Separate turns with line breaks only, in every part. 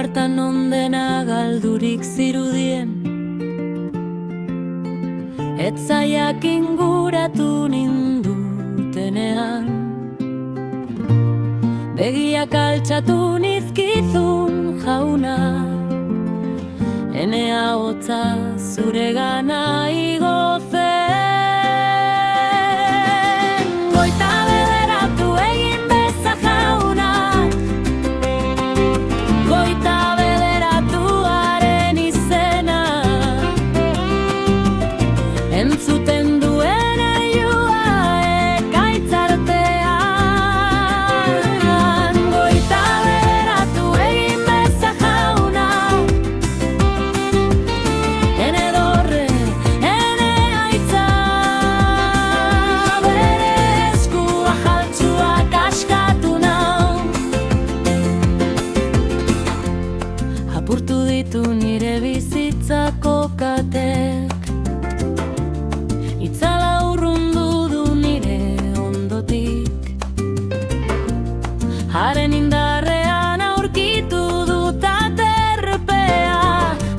hartan ondena galdurik zirudien, etzaiak inguratu nindutenean, begiak altxatu nizkizun jauna, ene ahotsa zure gana igo zen. Goita bederatu egin beza jauna, goita bederatuaren izena, entzuten duen aiua ekaitzartean. Goita bederatu egin beza jauna, ene dorre, ene aitza, bere eskua jaltsuak askatu nau. Apurtu ditu nire bizitzako katek, itzala urrundu du nire ondotik, haren indarrean aurkitu dut aterpea,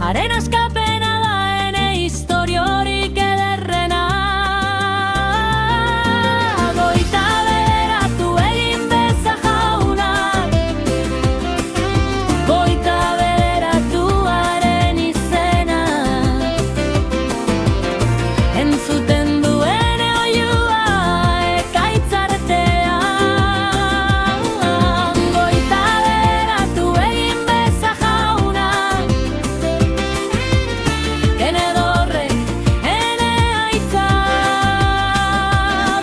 haren askapena da ene historiorik ederrena. Goita bederatu egin beza jauna, goita bederatuaren izena, entzuten duen oiua ekaitzartean. Goita bederatu egin beza jauna, ene dorre, ene aitza,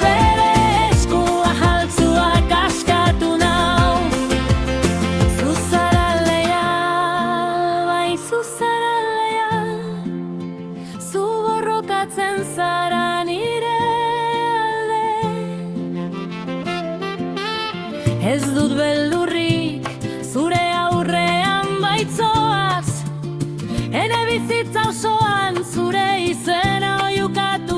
bere eskua jaltzuak askatu nau. Zuzara leia, bai zuzara leia, zu borrokatzen zara nire alde. Ez dut beldurrik zure aurrean baitzoaz, ene bizitza osoan zure izena oiukatu